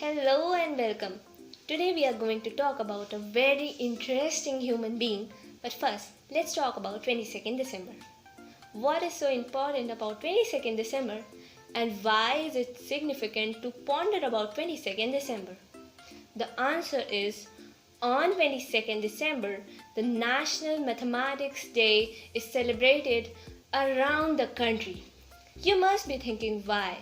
Hello and welcome. Today we are going to talk about a very interesting human being. But first, let's talk about 22nd December. What is so important about 22nd December and why is it significant to ponder about 22nd December? The answer is on 22nd December, the National Mathematics Day is celebrated around the country. You must be thinking why.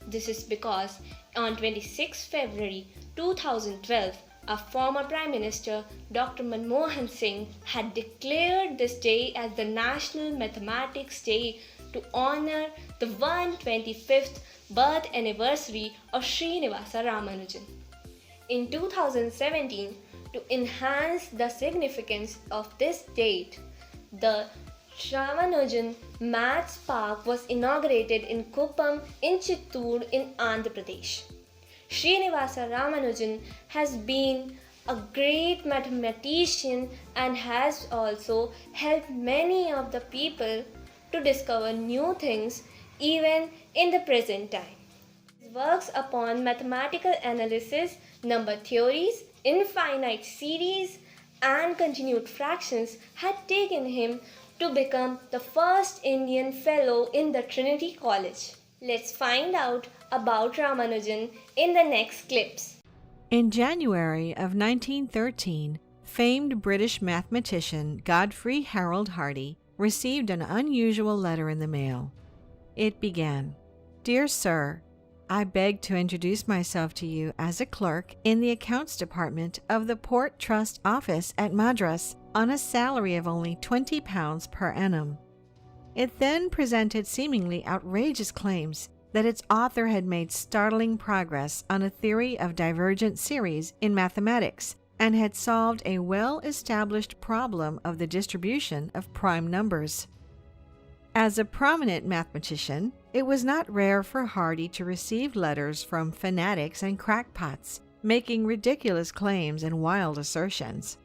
This is because on 26 February 2012, our former Prime Minister Dr. Manmohan Singh had declared this day as the National Mathematics Day to honor the 125th birth anniversary of Srinivasa Ramanujan. In 2017, to enhance the significance of this date, the Ramanujan Maths Park was inaugurated in Kuppam in Chittoor in Andhra Pradesh. Srinivasa Ramanujan has been a great mathematician and has also helped many of the people to discover new things even in the present time. His works upon mathematical analysis, number theories, infinite series, and continued fractions had taken him to become the first Indian fellow in the Trinity College. Let's find out about Ramanujan in the next clips. In January of 1913, famed British mathematician Godfrey Harold Hardy received an unusual letter in the mail. It began, "Dear Sir, I beg to introduce myself to you as a clerk in the accounts department of the Port Trust Office at Madras on a salary of only £20 per annum." It then presented seemingly outrageous claims that its author had made startling progress on a theory of divergent series in mathematics and had solved a well-established problem of the distribution of prime numbers. As a prominent mathematician, it was not rare for Hardy to receive letters from fanatics and crackpots, making ridiculous claims and wild assertions.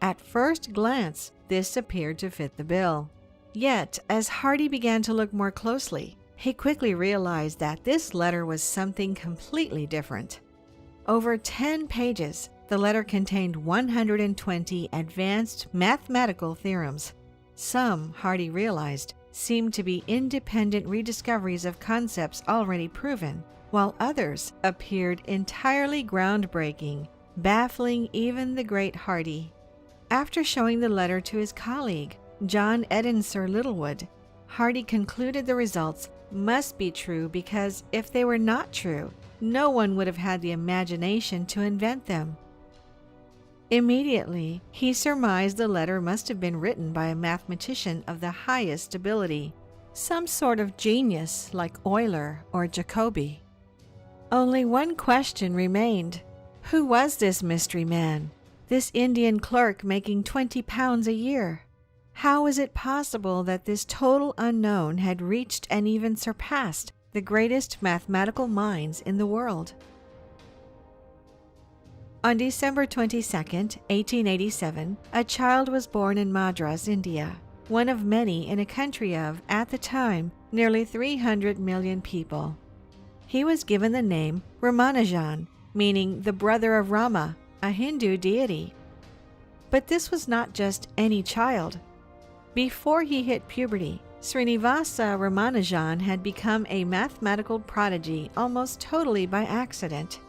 At first glance, this appeared to fit the bill. Yet, as Hardy began to look more closely, he quickly realized that this letter was something completely different. Over 10 pages, the letter contained 120 advanced mathematical theorems. Some, Hardy realized, seemed to be independent rediscoveries of concepts already proven, while others appeared entirely groundbreaking, baffling even the great Hardy. After showing the letter to his colleague, John Edensor Littlewood, Hardy concluded the results must be true because if they were not true, no one would have had the imagination to invent them. Immediately, he surmised the letter must have been written by a mathematician of the highest ability, some sort of genius like Euler or Jacobi. Only one question remained. Who was this mystery man, this Indian clerk making £20 a year? How is it possible that this total unknown had reached and even surpassed the greatest mathematical minds in the world? On December 22, 1887, a child was born in Madras, India, one of many in a country of, at the time, nearly 300 million people. He was given the name Ramanujan, meaning the brother of Rama, a Hindu deity. But this was not just any child. Before he hit puberty, Srinivasa Ramanujan had become a mathematical prodigy almost totally by accident.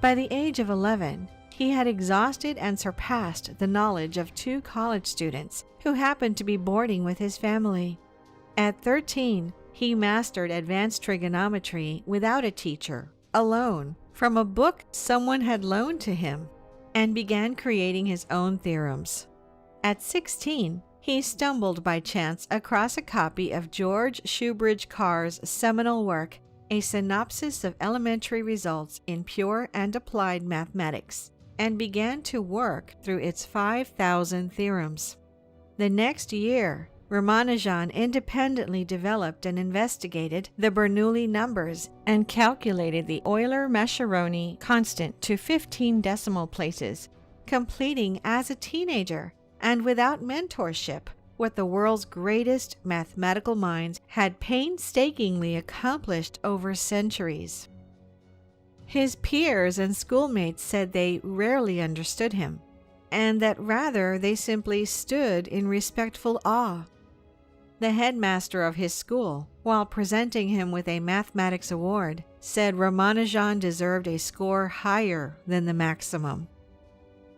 By the age of 11, he had exhausted and surpassed the knowledge of 2 college students who happened to be boarding with his family. At 13, he mastered advanced trigonometry without a teacher, alone, from a book someone had loaned to him, and began creating his own theorems. At 16, he stumbled by chance across a copy of George Shoebridge Carr's seminal work, A Synopsis of Elementary Results in Pure and Applied Mathematics, and began to work through its 5,000 theorems. The next year, Ramanujan independently developed and investigated the Bernoulli numbers and calculated the Euler-Mascheroni constant to 15 decimal places, completing as a teenager and without mentorship what the world's greatest mathematical minds had painstakingly accomplished over centuries. His peers and schoolmates said they rarely understood him, and that rather they simply stood in respectful awe. The headmaster of his school, while presenting him with a mathematics award, said Ramanujan deserved a score higher than the maximum.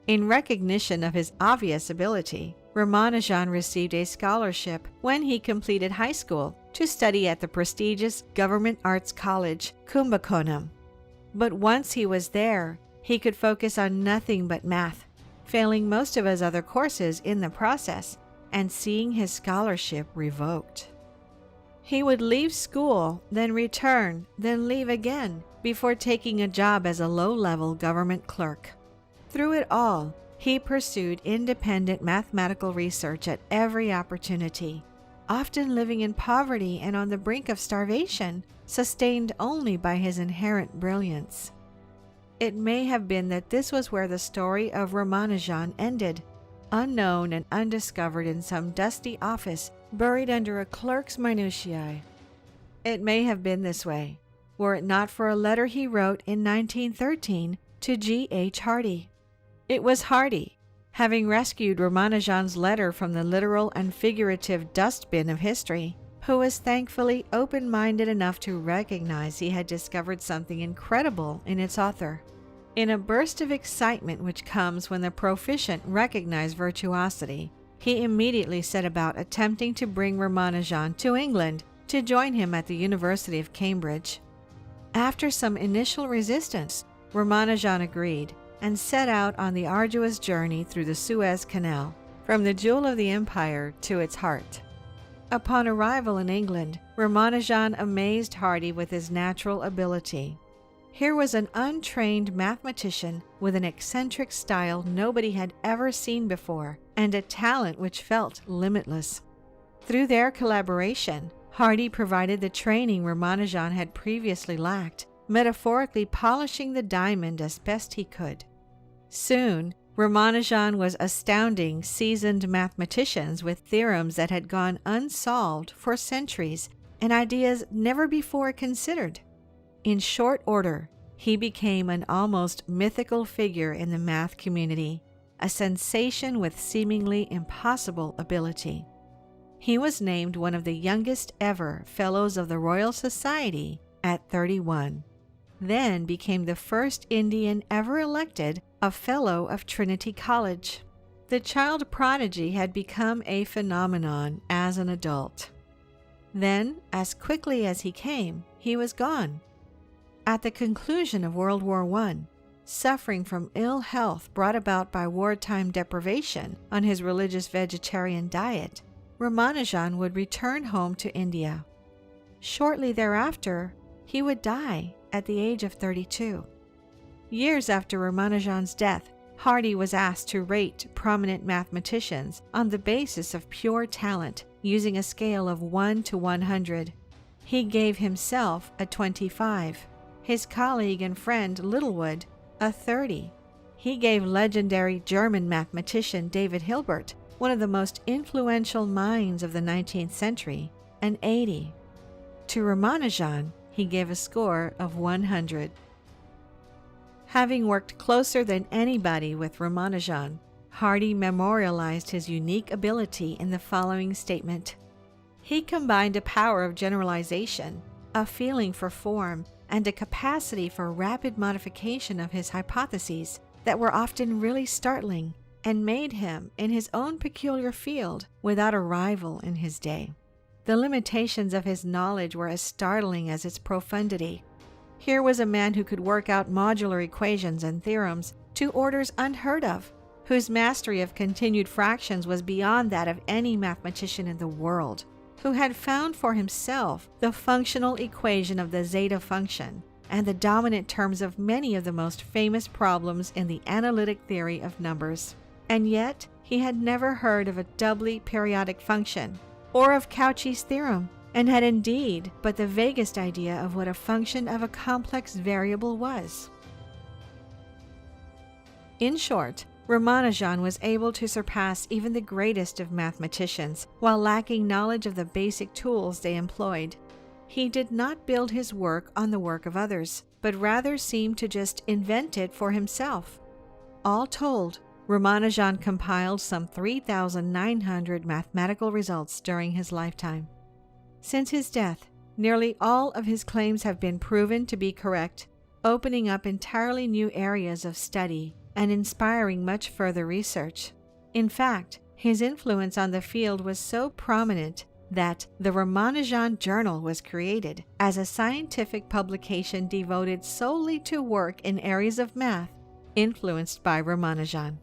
In recognition of his obvious ability, Ramanujan received a scholarship when he completed high school to study at the prestigious Government Arts College, Kumbakonam. But once he was there, he could focus on nothing but math, failing most of his other courses in the process and seeing his scholarship revoked. He would leave school, then return, then leave again, before taking a job as a low-level government clerk. Through it all, he pursued independent mathematical research at every opportunity, often living in poverty and on the brink of starvation, sustained only by his inherent brilliance. It may have been that this was where the story of Ramanujan ended, unknown and undiscovered in some dusty office buried under a clerk's minutiae. It may have been this way, were it not for a letter he wrote in 1913 to G.H. Hardy. It was Hardy, having rescued Ramanujan's letter from the literal and figurative dustbin of history, who was thankfully open-minded enough to recognize he had discovered something incredible in its author. In a burst of excitement which comes when the proficient recognize virtuosity, he immediately set about attempting to bring Ramanujan to England to join him at the University of Cambridge. After some initial resistance, Ramanujan agreed and set out on the arduous journey through the Suez Canal, from the jewel of the empire to its heart. Upon arrival in England, Ramanujan amazed Hardy with his natural ability. Here was an untrained mathematician with an eccentric style nobody had ever seen before, and a talent which felt limitless. Through their collaboration, Hardy provided the training Ramanujan had previously lacked, metaphorically polishing the diamond as best he could. Soon, Ramanujan was astounding seasoned mathematicians with theorems that had gone unsolved for centuries and ideas never before considered. In short order, he became an almost mythical figure in the math community, a sensation with seemingly impossible ability. He was named one of the youngest ever Fellows of the Royal Society at 31, then became the first Indian ever elected a Fellow of Trinity College. The child prodigy had become a phenomenon as an adult. Then, as quickly as he came, he was gone. At the conclusion of World War I, suffering from ill health brought about by wartime deprivation on his religious vegetarian diet, Ramanujan would return home to India. Shortly thereafter, he would die at the age of 32. Years after Ramanujan's death, Hardy was asked to rate prominent mathematicians on the basis of pure talent, using a scale of 1 to 100. He gave himself a 25. His colleague and friend Littlewood a 30. He gave legendary German mathematician David Hilbert, one of the most influential minds of the 19th century, an 80. To Ramanujan, he gave a score of 100. Having worked closer than anybody with Ramanujan, Hardy memorialized his unique ability in the following statement. He combined a power of generalization, a feeling for form, and a capacity for rapid modification of his hypotheses that were often really startling and made him, in his own peculiar field, without a rival in his day. The limitations of his knowledge were as startling as its profundity. Here was a man who could work out modular equations and theorems to orders unheard of, whose mastery of continued fractions was beyond that of any mathematician in the world, who had found for himself the functional equation of the zeta function and the dominant terms of many of the most famous problems in the analytic theory of numbers. And yet, he had never heard of a doubly periodic function or of Cauchy's theorem, and had indeed but the vaguest idea of what a function of a complex variable was. In short, Ramanujan was able to surpass even the greatest of mathematicians while lacking knowledge of the basic tools they employed. He did not build his work on the work of others, but rather seemed to just invent it for himself. All told, Ramanujan compiled some 3,900 mathematical results during his lifetime. Since his death, nearly all of his claims have been proven to be correct, opening up entirely new areas of study and inspiring much further research. In fact, his influence on the field was so prominent that the Ramanujan Journal was created as a scientific publication devoted solely to work in areas of math influenced by Ramanujan.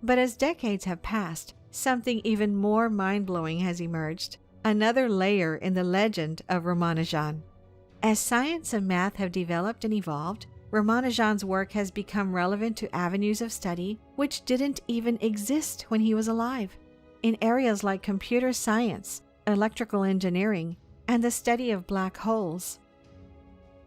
But as decades have passed, something even more mind-blowing has emerged, another layer in the legend of Ramanujan. As science and math have developed and evolved, Ramanujan's work has become relevant to avenues of study which didn't even exist when he was alive, in areas like computer science, electrical engineering, and the study of black holes.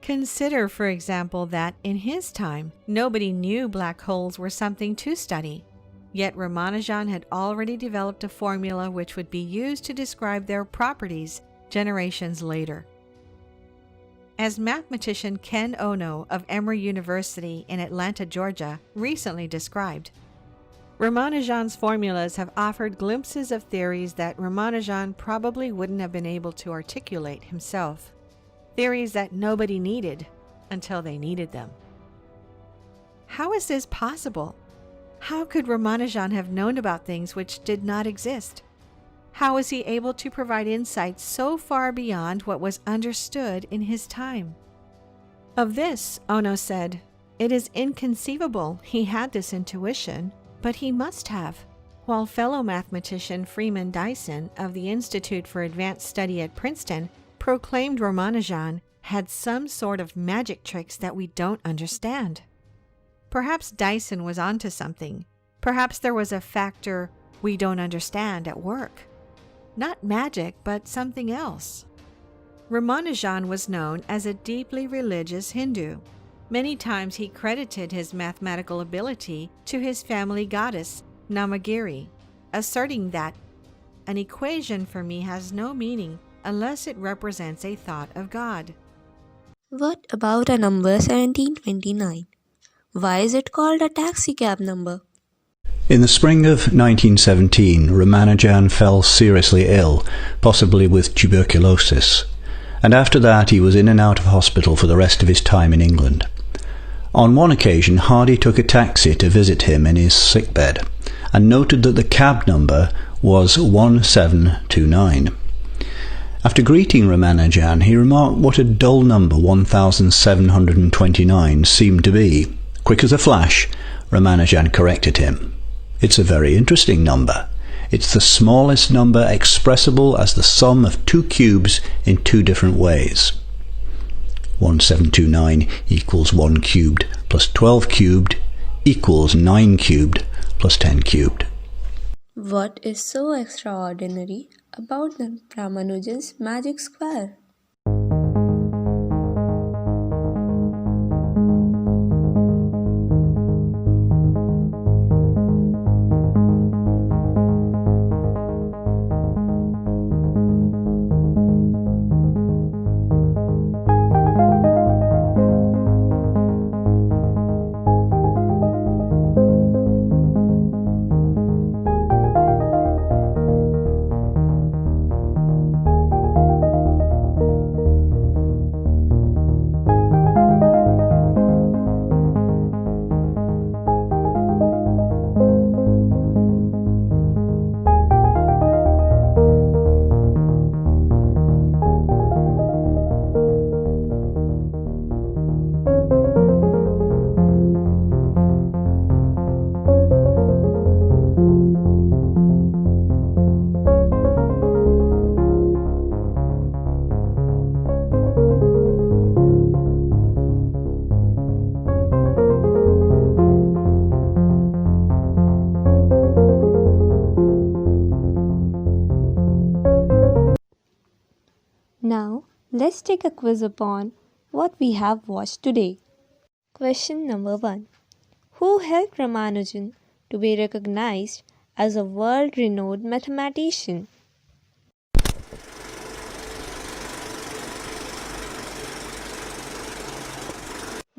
Consider, for example, that in his time, nobody knew black holes were something to study. Yet Ramanujan had already developed a formula which would be used to describe their properties generations later. As mathematician Ken Ono of Emory University in Atlanta, Georgia, recently described, Ramanujan's formulas have offered glimpses of theories that Ramanujan probably wouldn't have been able to articulate himself. Theories that nobody needed until they needed them. How is this possible? How could Ramanujan have known about things which did not exist? How was he able to provide insights so far beyond what was understood in his time? Of this, Ono said, "It is inconceivable he had this intuition, but he must have." While fellow mathematician Freeman Dyson of the Institute for Advanced Study at Princeton proclaimed Ramanujan had some sort of magic tricks that we don't understand. Perhaps Dyson was onto something. Perhaps there was a factor we don't understand at work. Not magic, but something else. Ramanujan was known as a deeply religious Hindu. Many times he credited his mathematical ability to his family goddess, Namagiri, asserting that an equation for me has no meaning unless it represents a thought of God. What about a number 1729? Why is it called a taxi cab number? In the spring of 1917, Ramanujan fell seriously ill, possibly with tuberculosis, and after that he was in and out of hospital for the rest of his time in England. On one occasion, Hardy took a taxi to visit him in his sickbed, and noted that the cab number was 1729. After greeting Ramanujan, he remarked what a dull number 1729 seemed to be. Quick as a flash, Ramanujan corrected him. "It's a very interesting number. It's the smallest number expressible as the sum of two cubes in two different ways. 1729 equals 1 cubed plus 12 cubed equals 9 cubed plus 10 cubed." What is so extraordinary about the Ramanujan's magic square? Now, let's take a quiz upon what we have watched today. Question number 1. Who helped Ramanujan to be recognized as a world-renowned mathematician?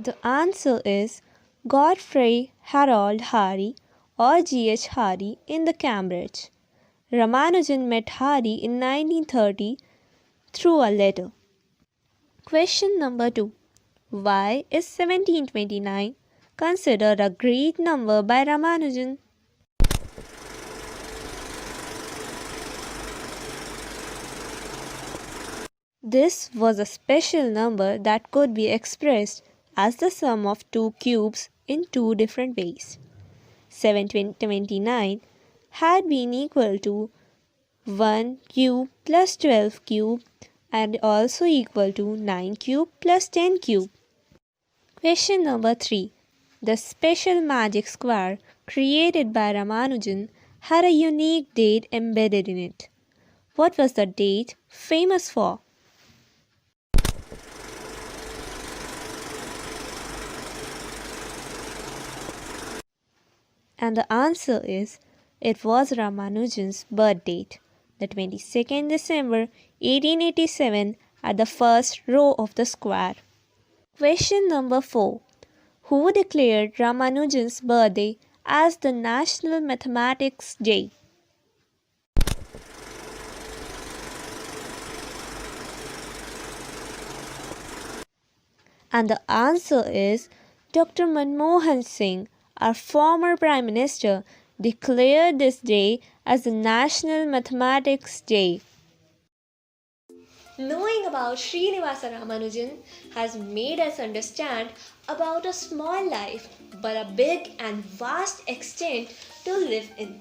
The answer is Godfrey Harold Hardy or G.H. Hardy in the Cambridge. Ramanujan met Hardy in 1930 through a letter. Question number 2. Why is 1729 considered a great number by Ramanujan? This was a special number that could be expressed as the sum of two cubes in two different ways. 729 had been equal to 1 cube plus 12 cube and also equal to 9 cube plus 10 cube. Question number 3. The special magic square created by Ramanujan had a unique date embedded in it. What was the date famous for? And the answer is it was Ramanujan's birth date, the 22nd December 1887 at the first row of the square. Question number 4. Who declared Ramanujan's birthday as the National Mathematics Day? And the answer is Dr. Manmohan Singh, our former Prime Minister, declared this day as the National Mathematics Day. Knowing about Srinivasa Ramanujan has made us understand about a small life but a big and vast extent to live in.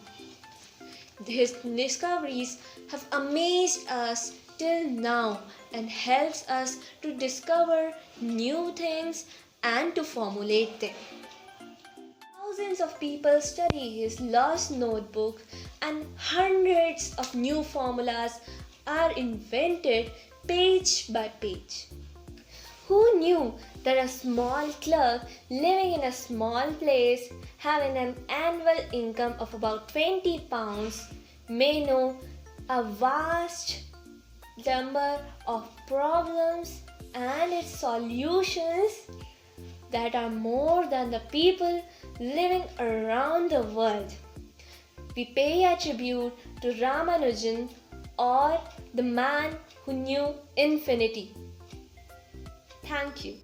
His discoveries have amazed us till now and helps us to discover new things and to formulate them. Thousands of people study his lost notebook and hundreds of new formulas are invented page by page. Who knew that a small clerk living in a small place having an annual income of about 20 pounds may know a vast number of problems and its solutions that are more than the people living around the world? We pay a tribute to Ramanujan, or the man who knew infinity. Thank you.